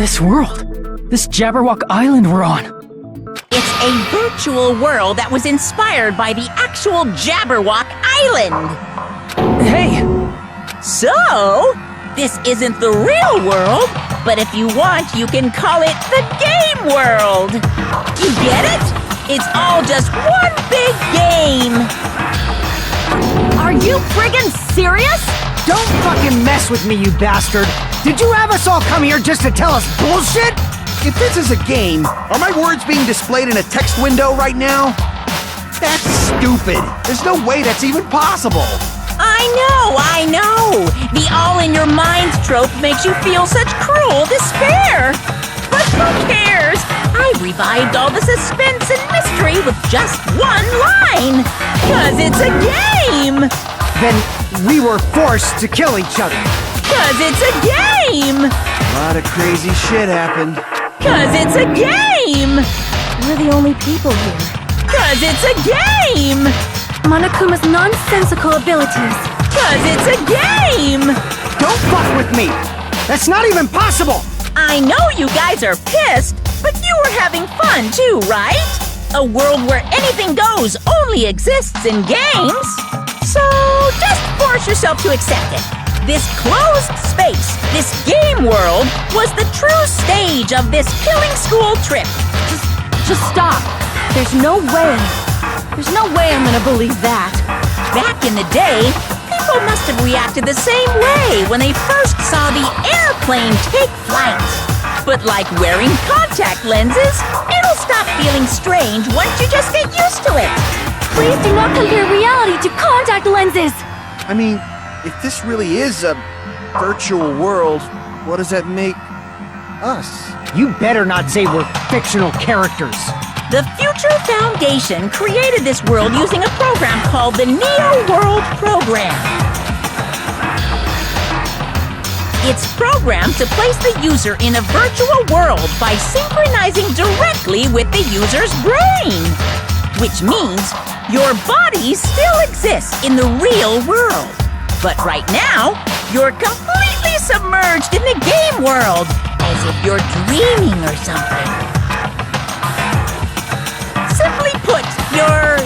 This world! This Jabberwock Island we're on! It's a virtual world that was inspired by the actual Jabberwock Island! Hey! So, this isn't the real world, but if you want, you can call it the game world! You get it? It's all just one big game! Are you friggin' serious? Don't fucking mess with me, you bastard! Did you have us all come here just to tell us bullshit? If this is a game, are my words being displayed in a text window right now? That's stupid. There's no way that's even possible. I know! The all-in-your-mind trope makes you feel such cruel despair! But who cares? I revived all the suspense and mystery with just one line! 'Cause it's a game! Then we were forced to kill each other. 'Cause it's a game! A lot of crazy shit happened. 'Cause it's a game! We're the only people here. 'Cause it's a game! Monokuma's nonsensical abilities. 'Cause it's a game! Don't fuck with me! That's not even possible! I know you guys are pissed, but you were having fun too, right? A world where anything goes only exists in games. So just force yourself to accept it. This closed space, this game world, was the true stage of this killing school trip. Just stop. There's no way. There's no way I'm gonna believe that. Back in the day, people must have reacted the same way when they first saw the airplane take flight. But like wearing contact lenses, it'll stop feeling strange once you just get used to it. Please do not compare reality to contact lenses. I mean, if this really is a virtual world, what does that make us? You better not say we're fictional characters. The Future Foundation created this world using a program called the Neo World Program. It's programmed to place the user in a virtual world by synchronizing directly with the user's brain. Which means your body still exists in the real world. But right now, you're completely submerged in the game world, as if you're dreaming or something. Simply put, you're,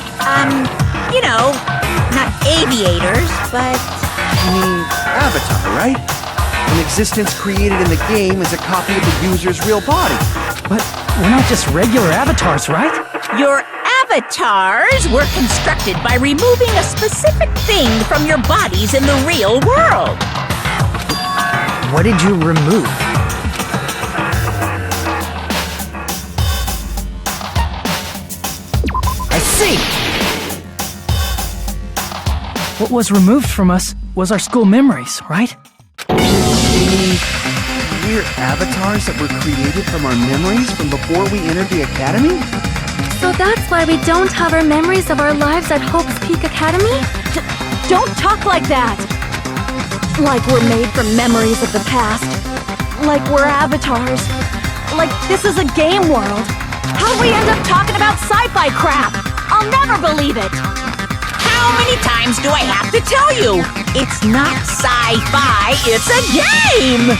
not aviators, but... I mean, Avatar, right? An existence created in the game is a copy of the user's real body. But we're not just regular avatars, right? Your avatars were constructed by removing a specific thing from your bodies in the real world. What did you remove? I see! What was removed from us was our school memories, right? We're avatars that were created from our memories from before we entered the academy? So that's why we don't have our memories of our lives at Hope's Peak Academy? Don't talk like that! Like we're made from memories of the past. Like we're avatars. Like this is a game world. How'd we end up talking about sci-fi crap? I'll never believe it! How many times do I have to tell you? It's not sci-fi, it's a game!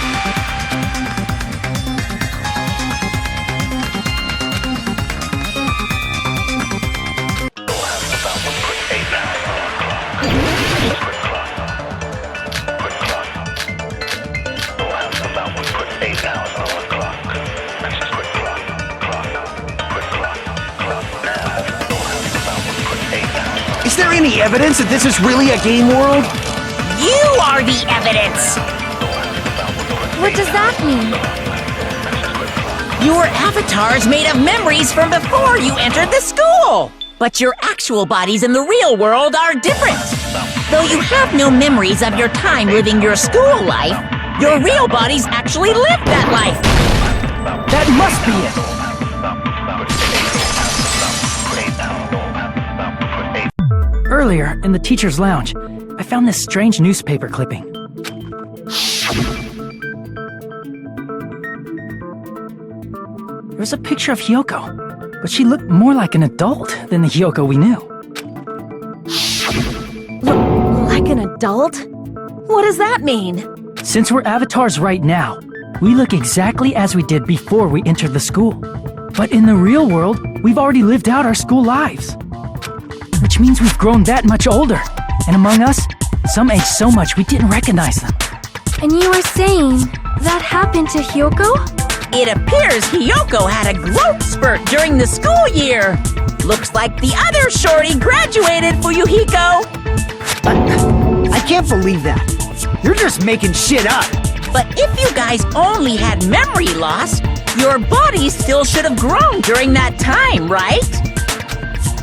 Is there any evidence that this is really a game world? You are the evidence! What does that mean? Your avatar's made of memories from before you entered the school! But your actual bodies in the real world are different! Though you have no memories of your time living your school life, your real bodies actually lived that life! That must be it! Earlier, in the teacher's lounge, I found this strange newspaper clipping. There was a picture of Hiyoko, but she looked more like an adult than the Hiyoko we knew. Like an adult? What does that mean? Since we're avatars right now, we look exactly as we did before we entered the school. But in the real world, we've already lived out our school lives. Which means we've grown that much older. And among us, some aged so much we didn't recognize them. And you were saying that happened to Hiyoko? It appears Hiyoko had a growth spurt during the school year. Looks like the other shorty graduated, Fuyuhiko. I can't believe that. You're just making shit up. But if you guys only had memory loss, your bodies still should have grown during that time, right?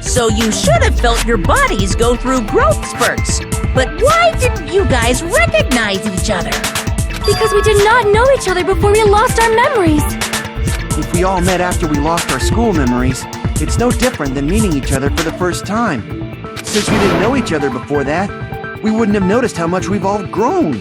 So you should have felt your bodies go through growth spurts. But why didn't you guys recognize each other? Because we did not know each other before we lost our memories. If we all met after we lost our school memories, it's no different than meeting each other for the first time. Since we didn't know each other before that, we wouldn't have noticed how much we've all grown.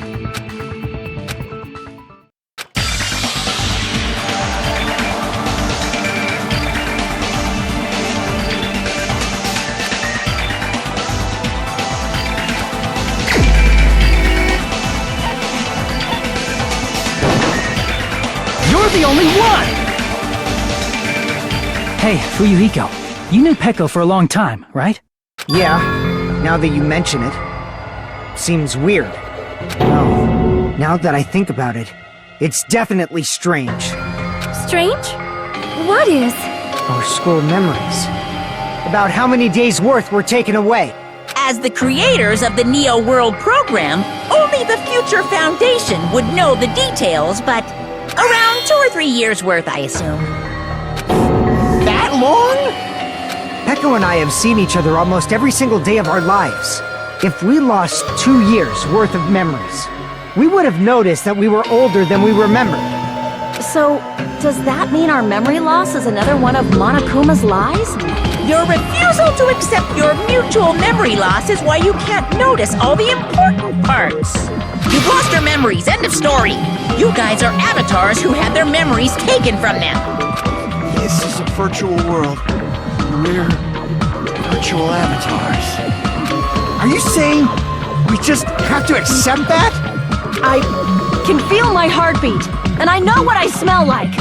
You're the only one! Hey, Fuyuhiko, you knew Peko for a long time, right? Yeah, now that you mention it. Seems weird. Oh, now that I think about it, it's definitely strange. Strange? What is? Our school memories. About how many days' worth were taken away. As the creators of the Neo World program, only the Future Foundation would know the details, but around 2 or 3 years worth, I assume. That long? Peko and I have seen each other almost every single day of our lives. If we lost 2 years worth of memories, we would have noticed that we were older than we remembered. So, does that mean our memory loss is another one of Monokuma's lies? Your refusal to accept your mutual memory loss is why you can't notice all the important parts. You've lost your memories, end of story. You guys are avatars who had their memories taken from them. This is a virtual world. We're virtual avatars. Are you saying we just have to accept that? I can feel my heartbeat, and I know what I smell like.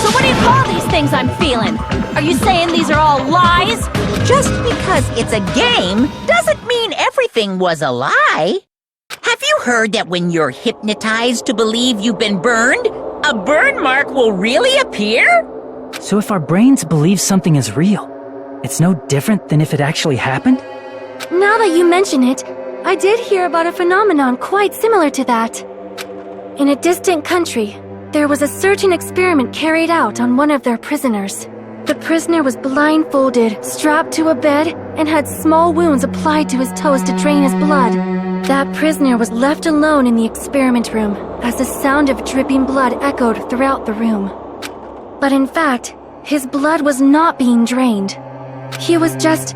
So what do you call these things I'm feeling? Are you saying these are all lies? Just because it's a game doesn't mean everything was a lie. Have you heard that when you're hypnotized to believe you've been burned, a burn mark will really appear? So if our brains believe something is real, it's no different than if it actually happened? Now that you mention it, I did hear about a phenomenon quite similar to that. In a distant country, there was a certain experiment carried out on one of their prisoners. The prisoner was blindfolded, strapped to a bed, and had small wounds applied to his toes to drain his blood. That prisoner was left alone in the experiment room as the sound of dripping blood echoed throughout the room. But in fact, his blood was not being drained. He was just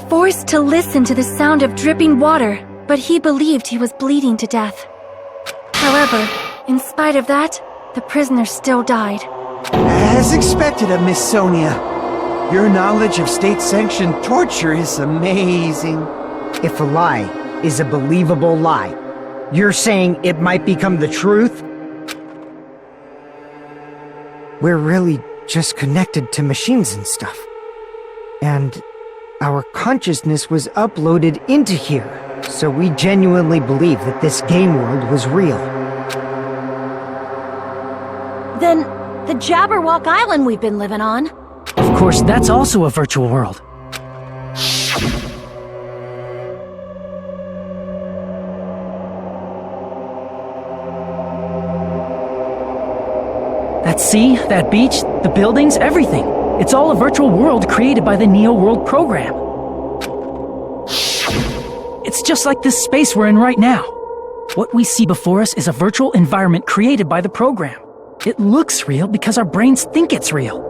forced to listen to the sound of dripping water, but he believed he was bleeding to death. However, in spite of that, the prisoner still died. As expected of Miss Sonia. Your knowledge of state-sanctioned torture is amazing. If a lie is a believable lie, you're saying it might become the truth? We're really just connected to machines and stuff. And our consciousness was uploaded into here, so we genuinely believe that this game world was real. Then, the Jabberwock Island we've been living on. Of course, that's also a virtual world. That sea, that beach, the buildings, everything. It's all a virtual world created by the Neo World program. It's just like this space we're in right now. What we see before us is a virtual environment created by the program. It looks real because our brains think it's real.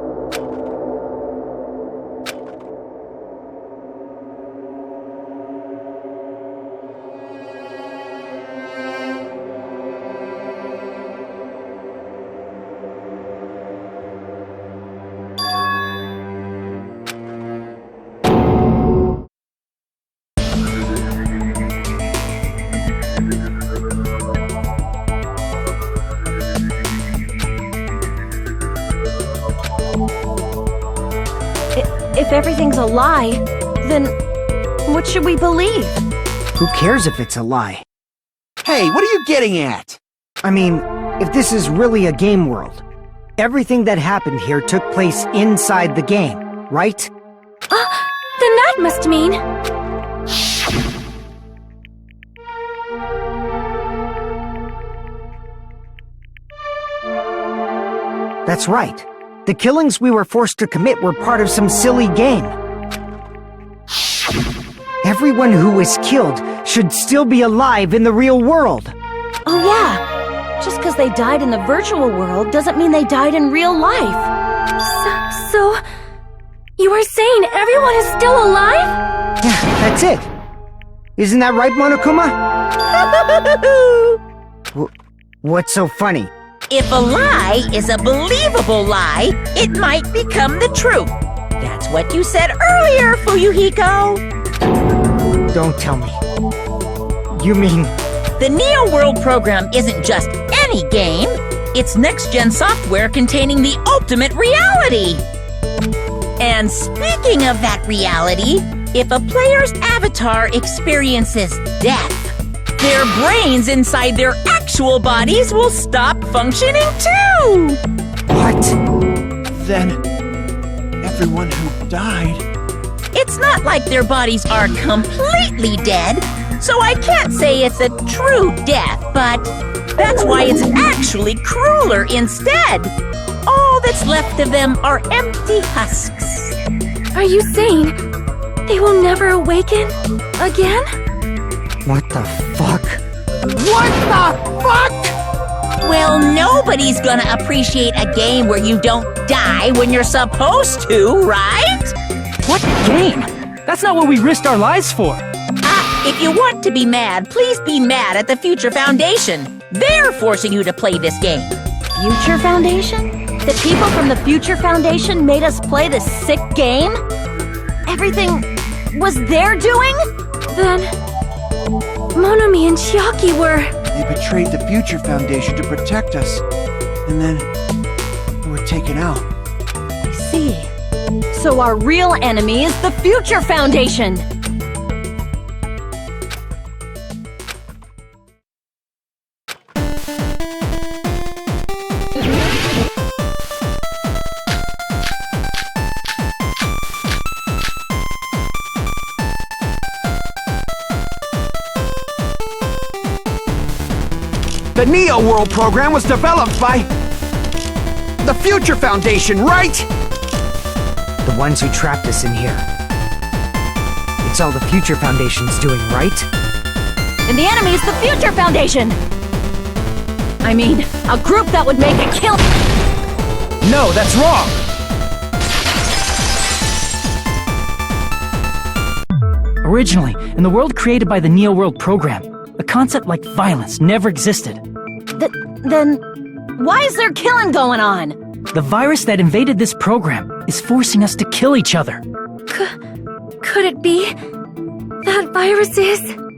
If everything's a lie, then what should we believe? Who cares if it's a lie? Hey, what are you getting at? I mean, if this is really a game world, everything that happened here took place inside the game, right? Then that must mean... That's right. The killings we were forced to commit were part of some silly game. Everyone who was killed should still be alive in the real world. Oh yeah, just because they died in the virtual world doesn't mean they died in real life. So... You are saying everyone is still alive? Yeah, that's it. Isn't that right, Monokuma? What's so funny? If a lie is a believable lie, it might become the truth. That's what you said earlier, Fuyuhiko. Don't tell me. You mean... The Neo World program isn't just any game. It's next-gen software containing the ultimate reality. And speaking of that reality, if a player's avatar experiences death, their brains inside their actual bodies will stop functioning too! What? Then, everyone who died... It's not like their bodies are completely dead, so I can't say it's a true death, but that's why it's actually crueler instead. All that's left of them are empty husks. Are you saying they will never awaken again? What the fuck? What the fuck?! Well, nobody's gonna appreciate a game where you don't die when you're supposed to, right? What game? That's not what we risked our lives for. If you want to be mad, please be mad at the Future Foundation. They're forcing you to play this game. Future Foundation? The people from the Future Foundation made us play this sick game? Everything was their doing? Then... Monomi and Chiaki were... They betrayed the Future Foundation to protect us. And then... we were taken out. I see. So our real enemy is the Future Foundation! The Neo World program was developed by... the Future Foundation, right? The ones who trapped us in here. It's all the Future Foundation's doing, right? And the enemy is the Future Foundation! I mean, a group that would make a kill... No, that's wrong! Originally, in the world created by the Neo World program, a concept like violence never existed. Then... why is there killing going on? The virus that invaded this program is forcing us to kill each other. Could it be? That virus is...